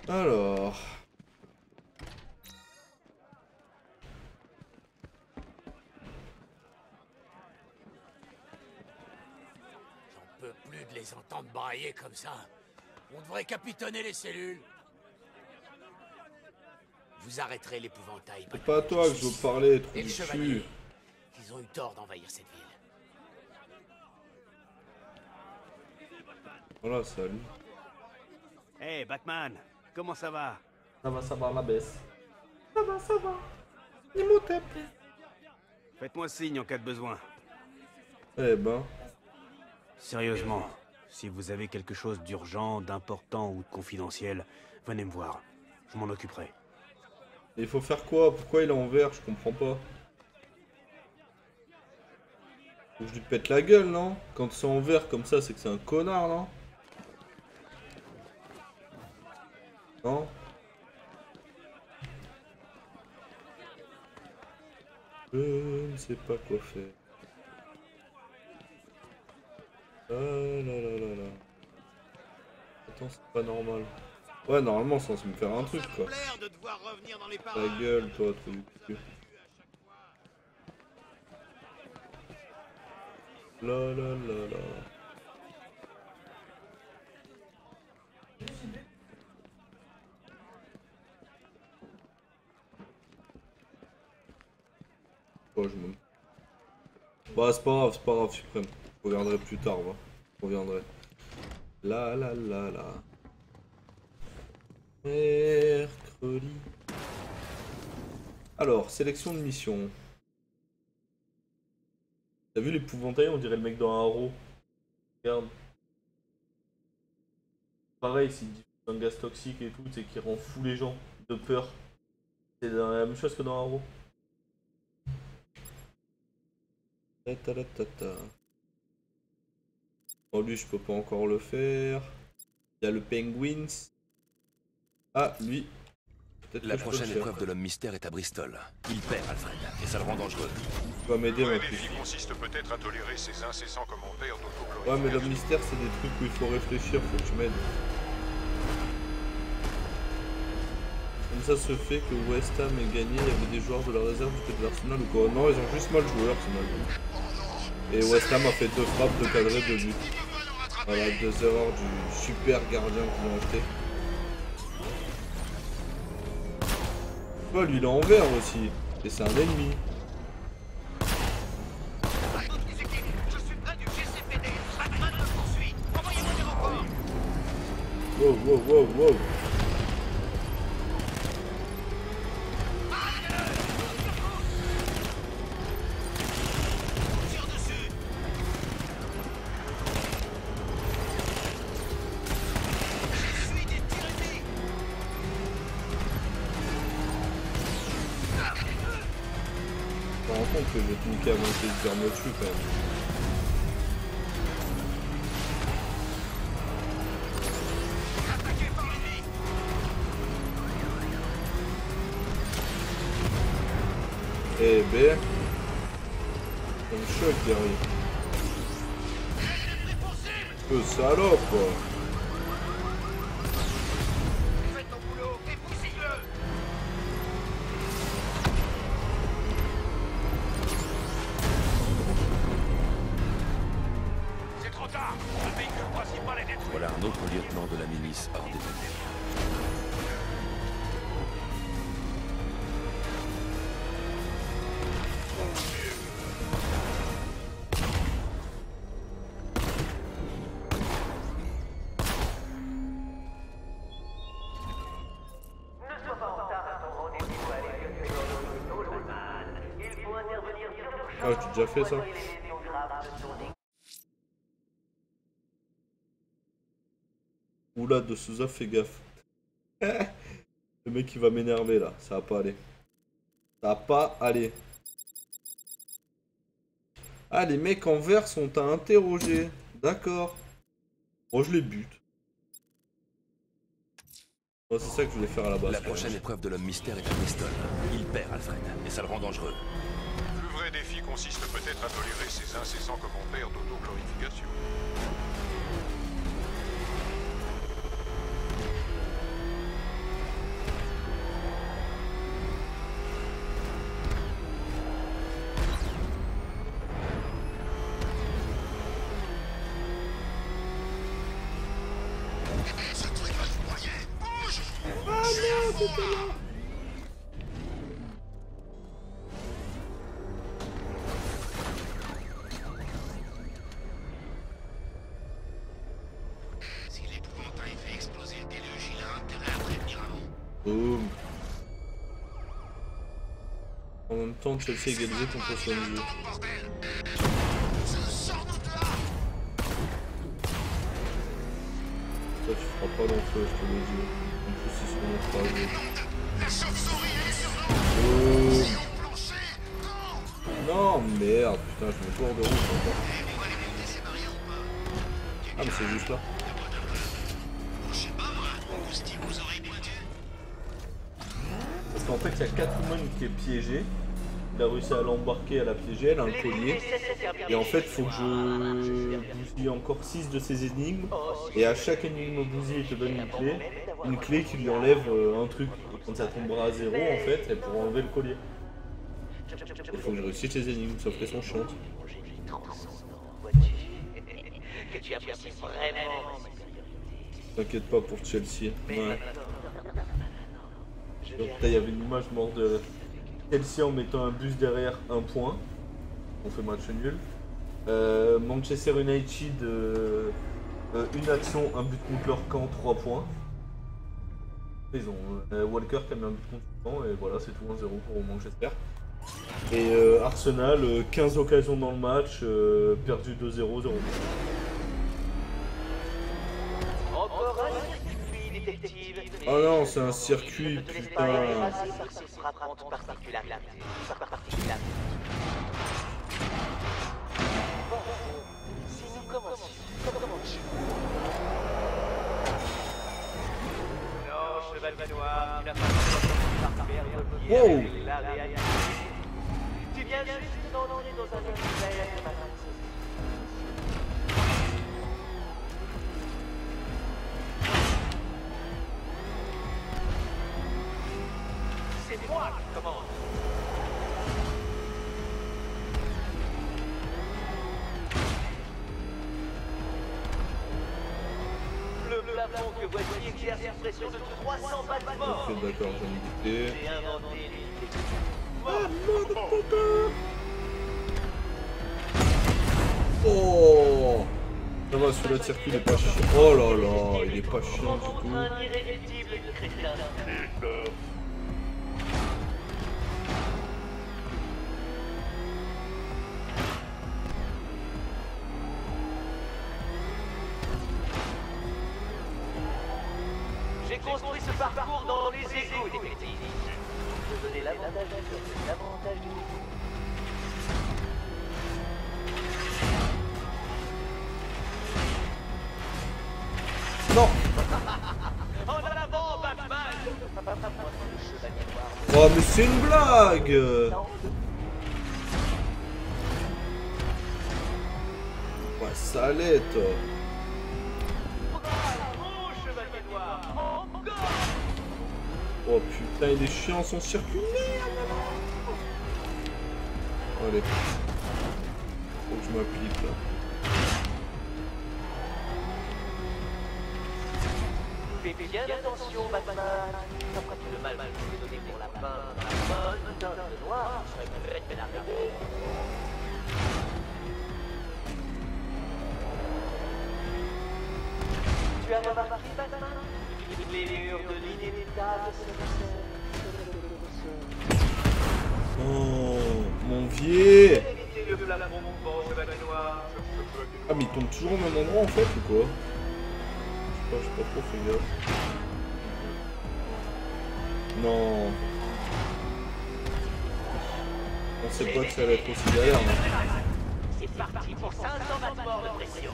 Alors... J'en peux plus de les entendre brailler comme ça. On devrait capitonner les cellules. Vous arrêterez l'épouvantail. C'est pas à toi que je veux parler, trou Et du le cul. chevalier. Ils ont eu tort d'envahir cette ville. Voilà, salut. Hey Batman, comment ça va? Ça va, la baisse. Ça va. Imhotep. Faites-moi signe en cas de besoin. Eh ben... Sérieusement, si vous avez quelque chose d'urgent, d'important ou de confidentiel, venez me voir. Je m'en occuperai. Et il faut faire quoi? Pourquoi il est en vert? Je comprends pas. Faut que je lui pète la gueule, non? Quand c'est en vert comme ça, c'est que c'est un connard, non? Non? Je ne sais pas quoi faire. Ah là là là là. Attends, c'est pas normal. Ouais, normalement, c'est censé me faire un truc, quoi. Ta gueule, toi, trou du cul. La la la la. Oh, je me... Bah, c'est pas grave, Suprême. Je reviendrai plus tard, va. Je reviendrai. La la la la. Mercredi. Alors, sélection de mission. T'as vu l'épouvantail? On dirait le mec dans Arrow. Regarde. Pareil, c'est un gaz toxique et tout, c'est qui rend fou les gens de peur. C'est la même chose que dans Arrow. Ta. Oh, lui, je peux pas encore le faire. Il y a le Penguins. Ah, lui. La prochaine épreuve de l'homme mystère est à Bristol. Il perd, Alfred, et ça le rend dangereux. Tu vas m'aider, ma Le puce. défi consiste peut-être à tolérer ces incessants commentaires d'autoglorification. Ouais, mais l'homme mystère, c'est des trucs où il faut réfléchir, faut que tu m'aides. Comme ça se fait que West Ham ait gagné, il y avait des joueurs de la réserve du côté de l'Arsenal ou quoi? Non, ils ont juste mal joué, Arsenal. Et West Ham a fait 2 frappes, 2 cadrés, 2 buts. Voilà, 2 erreurs du super gardien qu'ils ont acheté. Ouais, lui il est en vert aussi. Et c'est un ennemi. Wow. Je me rends compte que je vais te niquer avant que de dire me tue quand même. Eh ben, ça me choque derrière. Salope quoi. C'est trop tard. Le véhicule principal est détruit. Voilà un autre lieutenant de la milice hors d'état de guerre. Ah, j'ai déjà fait ça. Oula, de Souza, fais gaffe. Le mec il va m'énerver là, ça va pas aller. Ça va pas aller. Ah, les mecs en vert sont à interroger. D'accord. Bon, je les bute. Bon, c'est ça que je voulais faire à la base. La prochaine épreuve de l'homme mystère est à Bristol. Il perd, Alfred, et ça le rend dangereux. Le vrai défi consiste peut-être à tolérer ces incessants commentaires d'autoglorification. Si l'épouvantail fait exploser le déluge, il a intérêt à prévenir avant. Boum. En même temps, Chelsea égalisé contre Swansea. Ça, tu feras pas long feu, je te le dis. En plus, ils seront écrasés. La chauve-souris, elle est sur nous. Boum. Non, merde, putain, je mets tour de route encore. Ah, mais c'est juste là. Je sais pas moi, vous stick aux oreilles pointues. Parce qu'en fait, il y a Catwoman qui est piégée. Il a réussi à l'embarquer, à la piéger, elle a un collier. Et en fait, il faut que je bousille encore 6 de ces énigmes. Et à chaque énigme bousillée, il te donne une clé. Une clé qui lui enlève un truc. Et quand ça tombera à 0, en fait, elle pourra enlever le collier. Il faut que je réussisse les énigmes, sauf qu'elles sont chiantes. T'inquiète pas pour Chelsea. Ouais. Donc là, il y avait une image morte de Chelsea en mettant un bus derrière, un point. On fait match nul. Manchester United, une action, un but contre leur camp, 3 points. Ils ont Walker qui a mis un but contre son camp et voilà, c'est tout 1-0 pour Manchester. Et Arsenal, 15 occasions dans le match, perdu 2-0, 0. Oh non, c'est un circuit, putain. Wow. Tu viens juste d'entrer dans un univers. C'est moi qui commande. Le plafond que voici exerce une pression de 300 battements. Ok, d'accord, j'en ai goûté. J'ai inventé l'unité. Oh, ça va, celui-là de circuit il est pas chiant. Oh là là, il est pas chiant du tout. Un irréductible crétin. J'ai construit ce parcours dans les égouts, détective. Je donnais l'avantage à l'homme, l'avantage du niveau. Non. En avant, Batman! Oh mais c'est une blague. Ouais, ça allait toi. Oh putain, il est chiant son circuit. Allez. Faut que je m'applique là. Fais bien attention, Batman. Le mal que je vais donner pour la main dans la bonne teinte noire, je serais prêt de l'arrêter. Tu as remarqué, Batman? Les murs de l'inévitable Oh, mon vieux. Ah mais il tombe toujours au même endroit en fait ou quoi? Je sais pas trop fait gaffe. Non. On sait pas que ça allait être aussi galère. Hein. C'est parti pour 500 battements de pression.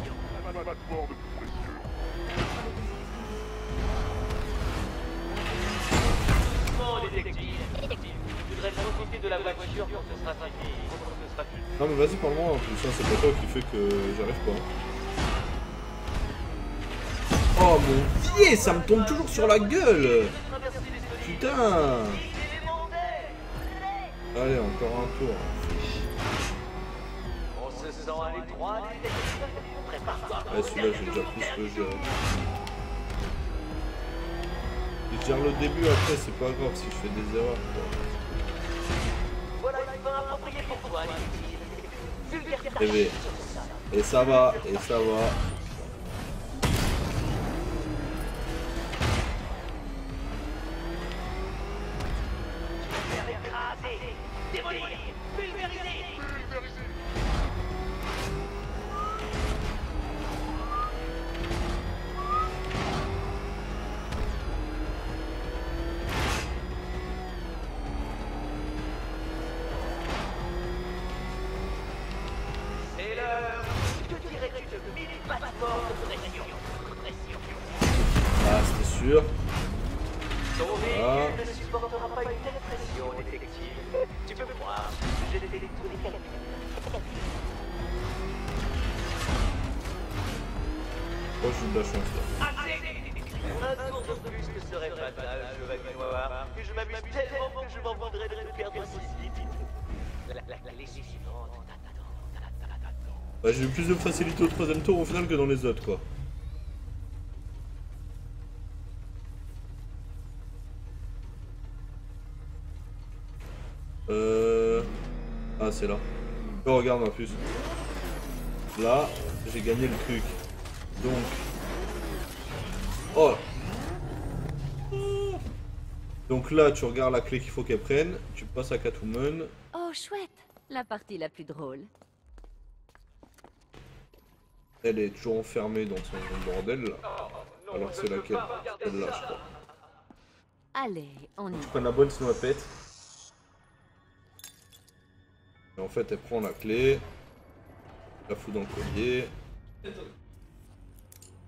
Détective. Je voudrais profiter de la voiture quand ce sera fini. Non mais vas-y parle-moi, en plus ça c'est pas toi qui fait que j'arrive pas. Oh mon vieux, ça me tombe toujours sur la gueule. Putain. Allez, encore un tour. On se sent à l'étroit, prépare-toi. Ouais, celui-là j'ai déjà plus le jeu. gère le début, après c'est pas grave si je fais des erreurs. Voilà une fin appropriée pour toi, inutile. Vulgaire Et, tâche. et ça va, et ça va. Écraser, démolir, pulvériser. C'est l'heure. Que dirais-tu de 1000 passeports de pression? Ah, c'était sûr. Ton Ah. véhicule ne supportera pas une telle pression, détective. Tu peux croire, j'ai des tous les calculs. Oh, j'ai eu de la chance là. Un tour de plus ne serait fatal, je vais noir, que je m'amuse tellement que je m'en voudrais de te perdre si vite. La clé suivante. Bah, j'ai eu plus de facilité au troisième tour au final que dans les autres quoi. Ah c'est là. Oh, regarde ma puce. Là, j'ai gagné le truc. Donc... Oh. Donc là, tu regardes la clé qu'il faut qu'elle prenne. Tu passes à Catwoman. Oh, chouette. La partie la plus drôle. Elle est toujours enfermée dans son bordel là. Alors c'est laquelle? Celle-là je crois. Allez, on y Tu va. prends la bonne sinon elle pète. Et en fait elle prend la clé. La fout dans le collier.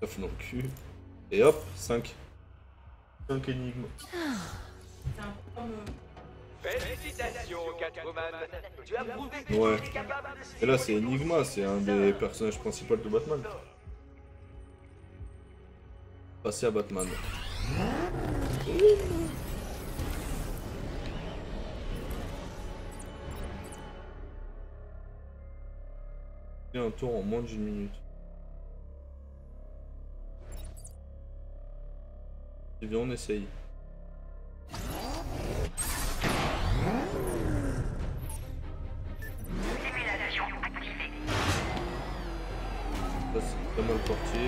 La fout dans le cul. Et hop, 5. 5 énigmes. Félicitations, Catwoman. Tu as prouvé que Ouais. tu es capable de Et là c'est Enigma, c'est un des personnages principaux de Batman. Passer à Batman. Et un tour en moins d'une minute. Et bien on essaye. Ça c'est pas mal parti.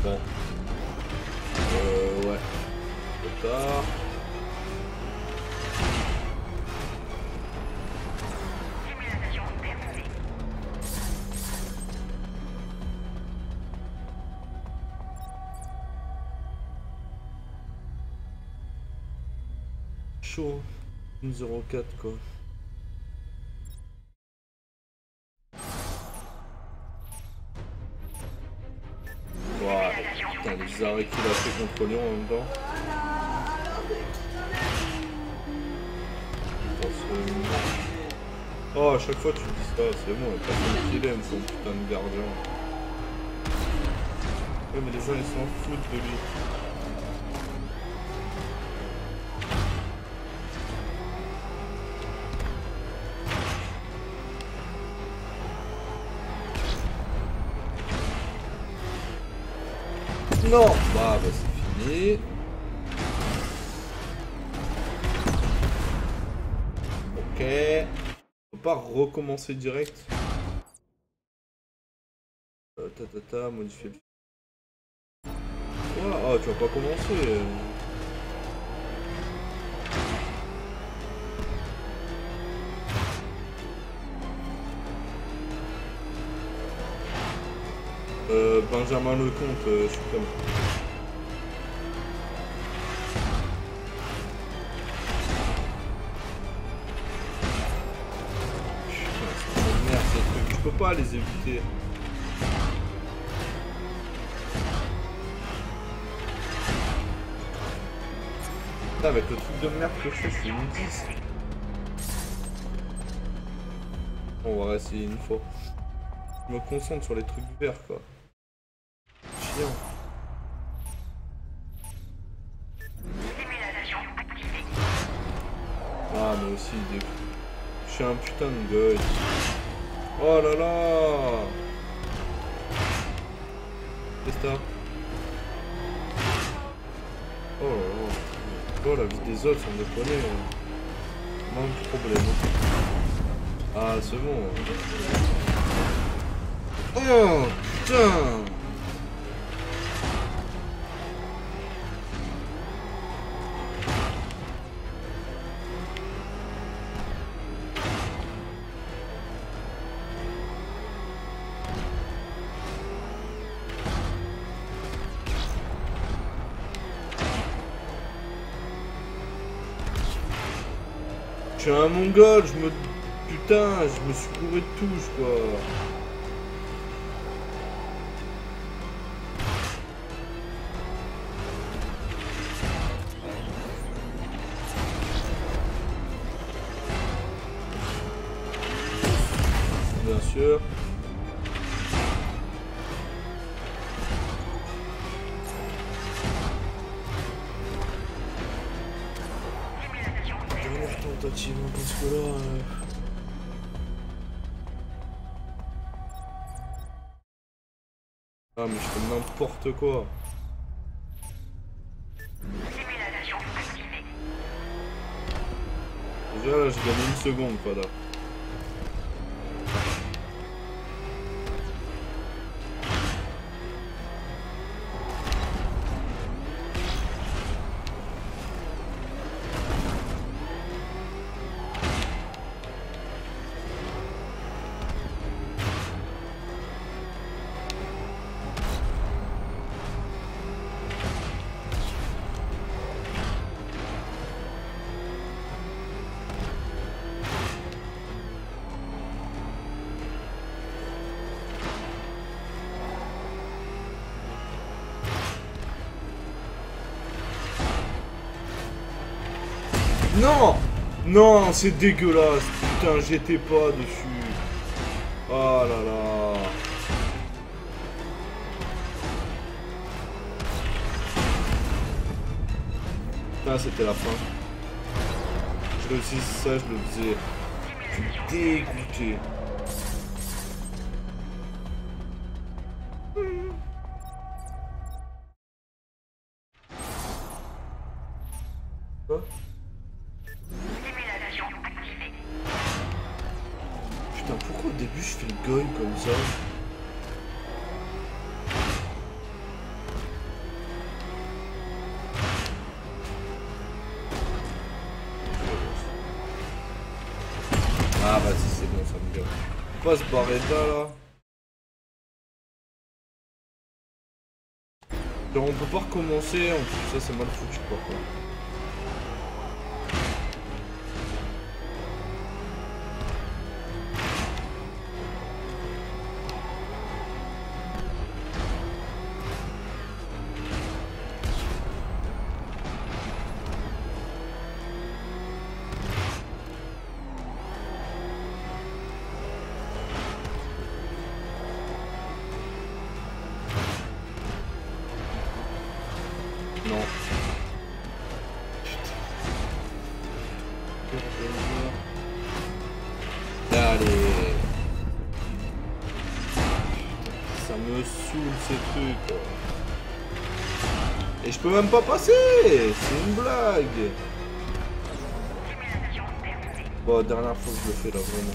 Bon. Ouais. Trop tard. Chaud. 0,4 quoi. Wow. Putain, les arrêts qu'il a fait contre Lyon en même temps. Oh, à chaque fois tu dis ça, c'est bon, il y a personne qui l'aime, son putain de gardien. Ouais, mais les gens ils s'en foutent de lui. Non! Bah c'est fini. Ok. Faut pas recommencer direct. Modifier le... Oh, tu vas pas commencer. Benjamin Lecomte, je suis comme... Merde, ces trucs, je peux pas les éviter. Là, avec le truc de merde que je fais, je suis une 10. On va essayer une fois. Je me concentre sur les trucs verts, quoi. Chiant. Ah, mais aussi, je suis un putain de goy. Oh là là. Qu'est-ce que t'as? Oh là là. Oh, la vie des autres, sans déconner. Manque de problème. Ah, c'est bon. Oh, putain. Je suis un mongol, putain, je me suis couré de touche, quoi. Bien sûr. Tentative, parce que là... Ah mais je fais n'importe quoi. Déjà là je gagne une seconde quoi là. Non! Non, c'est dégueulasse! Putain, j'étais pas dessus! Oh là là! Putain, c'était la fin. Je réussis ça, je le faisais. Je suis dégoûté. Quoi? Putain, pourquoi au début je fais le goy comme ça? Ah bah si c'est bon, ça me gave. Faut pas se barrer de là. Genre on peut pas recommencer, en plus ça c'est mal foutu quoi. Non. Allez. Ça me saoule ces trucs quoi. Et je peux même pas passer. C'est une blague. Bon, dernière fois que je le fais là vraiment.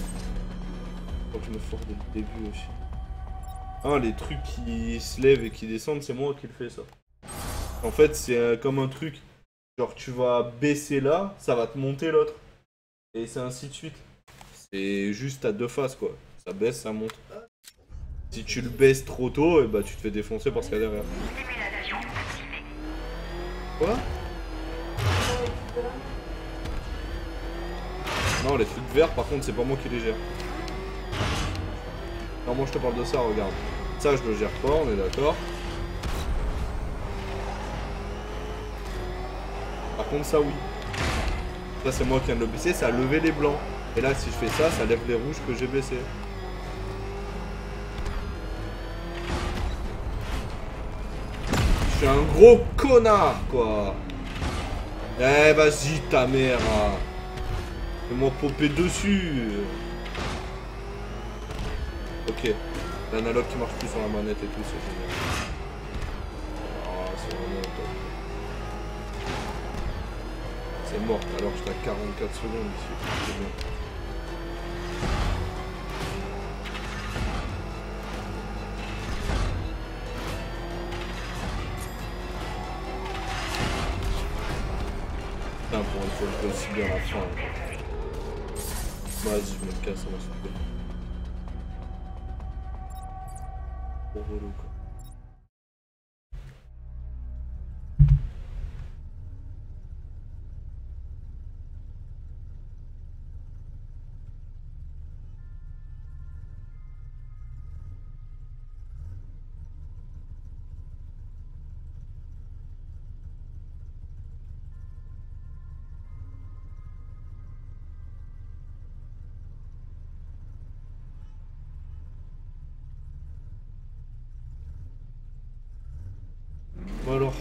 Faut que je me force dès le début aussi. Ah, les trucs qui se lèvent et qui descendent, c'est moi qui le fais ça. En fait, c'est comme un truc, genre tu vas baisser là, ça va te monter l'autre. Et c'est ainsi de suite. C'est juste à deux faces quoi. Ça baisse, ça monte. Si tu le baisses trop tôt, et bah tu te fais défoncer par ce qu'il y a derrière. Quoi? Non, les trucs verts, par contre, c'est pas moi qui les gère. Non, moi je te parle de ça, regarde. Ça, je le gère pas, on est d'accord. Par contre, ça, oui. Ça, c'est moi qui viens de le baisser, ça a levé les blancs. Et là, si je fais ça, ça lève les rouges que j'ai baissés. Je suis un gros connard, quoi. Eh, vas-y, ta mère. Fais-moi popper dessus. Ok. L'analogue qui marche plus sur la manette et tout, c'est génial. Ah, c'est vraiment top. C'est mort, alors que j'étais à 44 secondes ici. C'est bien. Putain, pour une fois, je fais aussi bien la fin. Vas-y, je me casse, ça va se faire. Trop relou, quoi. Bon alors.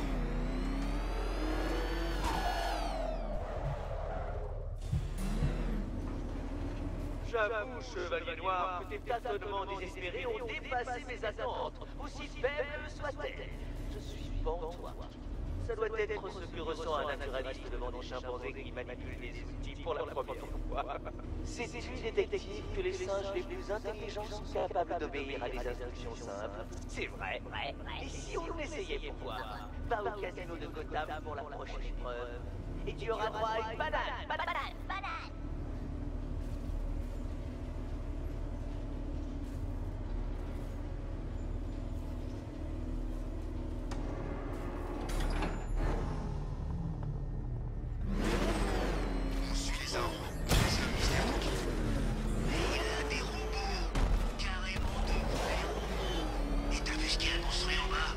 J'avoue, chevalier noir, que tes tâtonnements désespérés ont dépassé mes attentes, aussi faibles soient-elles. Je suis pantois. Ça doit être ce que ressent un naturaliste devant des chimpanzés qui manipulent des outils pour la première fois. Sais-tu, détective, que les singes les plus intelligents sont capables d'obéir à des instructions simples? C'est vrai. Et si on essayait pour voir? Va au casino de Gotham pour la prochaine épreuve. Et tu auras droit à une banane. On suit les arbres. C'est un mystère. Mais il a des robots. Carrément de vrais robots. Et t'as vu ce qu'il a construit en bas?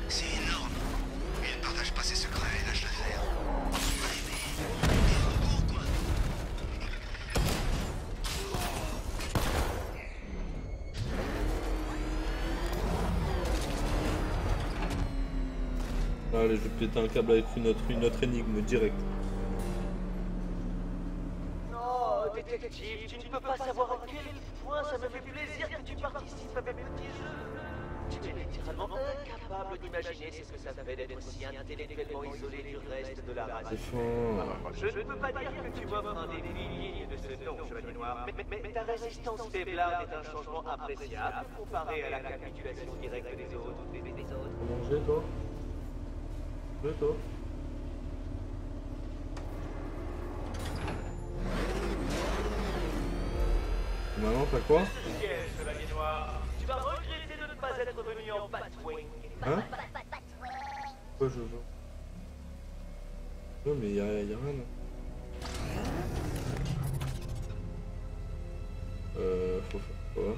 C'est énorme. Il ne partage pas ses secrets et lâche l'affaire. Ouais, mais des robots, quoi. Allez, je vais péter un câble avec une autre énigme direct. Oh, détective, tu ne peux pas savoir à quel point ça me fait plaisir que tu participes à mes petits jeux. Tu es littéralement incapable d'imaginer ce que ça fait d'être si intellectuellement isolé du reste de la race. C'est fort. Je ne peux pas dire que tu m'offres un des milliers de ce nom, chevalier noir, mais ta résistance faiblarde est un changement appréciable comparé à la capitulation directe des autres. Manger, toi? Toi? Maintenant, t'as quoi? Chevalier noir, tu vas regretter de ne pas être venu en Batwing. Hein? Quoi je veux? Non mais y'a rien là. Faut faire quoi?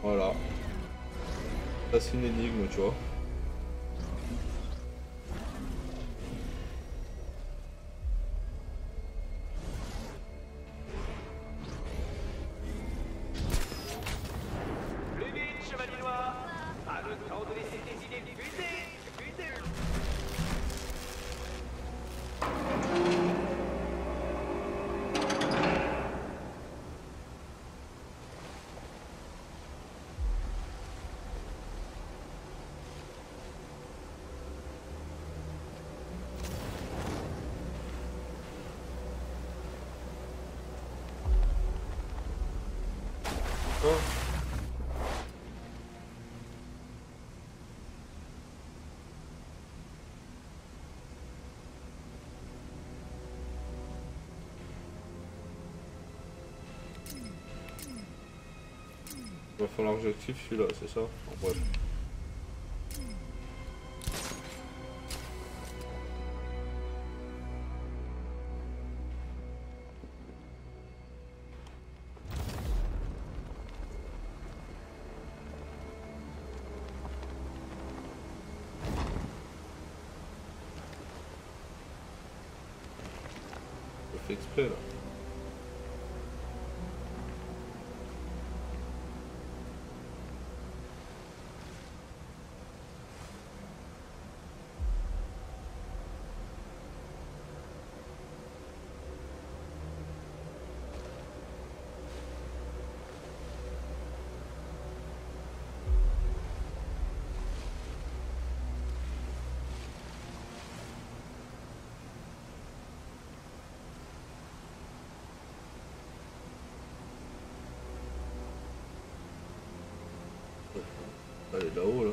Voilà. Ça c'est une énigme, tu vois. Plus vite, chevalier noir! Pas le temps de laisser tes idées fuser! Oh. Va falloir que j'active celui-là, c'est ça? En bref. Je fais exprès là. Elle est là-haut là.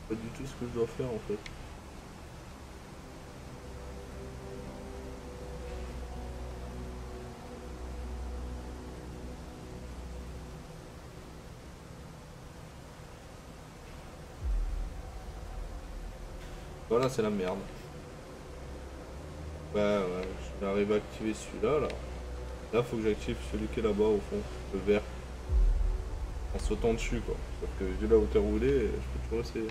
Pas du tout ce que je dois faire en fait. Voilà, c'est la merde. Bah ouais, je vais arriver à activer celui-là là. Là, faut que j'active celui qui est là-bas au fond, le vert. En sautant dessus quoi. Sauf que vu la hauteur où il est, je peux toujours essayer.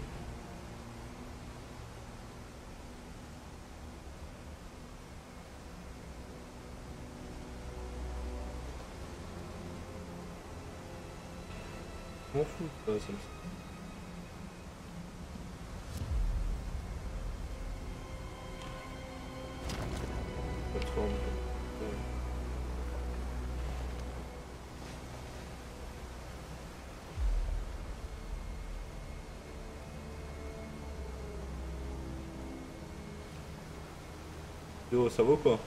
Je m'en fous, ça me... Plateforme. Ouais. Yo, ça vaut quoi?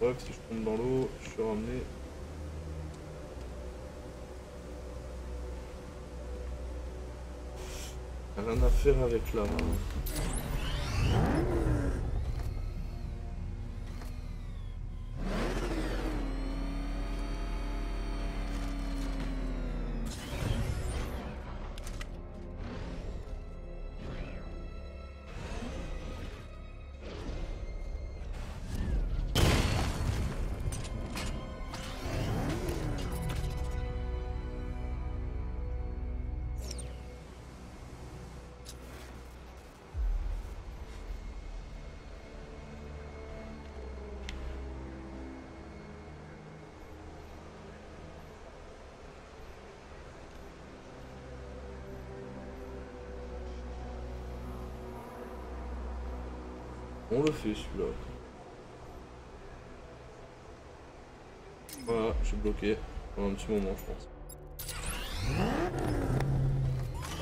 Bref, si je tombe dans l'eau, je suis ramené. Rien à faire avec là. On le fait celui-là. Voilà, je suis bloqué pendant un petit moment je pense.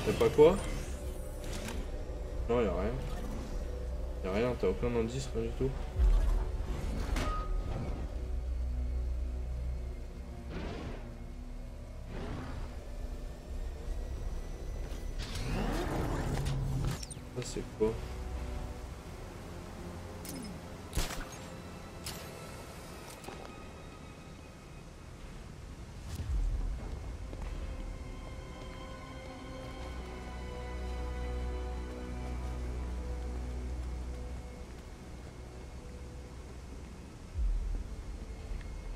Y'a pas quoi? Non, y'a rien. Y'a rien, t'as aucun indice, rien du tout. Ça c'est quoi?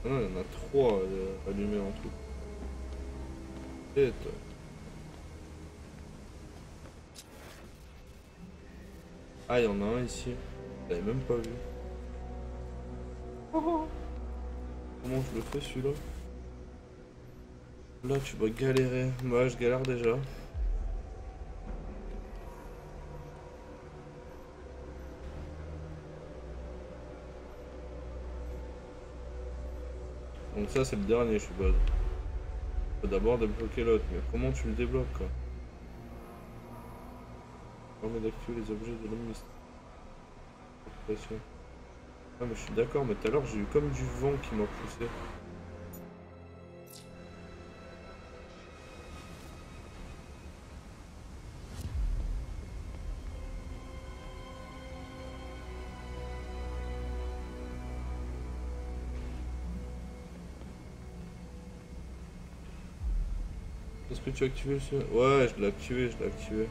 Non, il y en a 3 allumés en tout. Peut-être. Ah, il y en a un ici. Je l'avais même pas vu. Oh. Comment je le fais celui-là? Là, tu dois galérer. Moi, je galère déjà. ça c'est le dernier, je suppose. Faut d'abord débloquer l'autre, mais comment tu le débloques quoi? Permet d'activer les objets de l'homme mystère. Ah mais je suis d'accord, mais tout à l'heure j'ai eu comme du vent qui m'a poussé. Est-ce que tu as activé le... Ouais, je l'ai activé, je l'ai activé.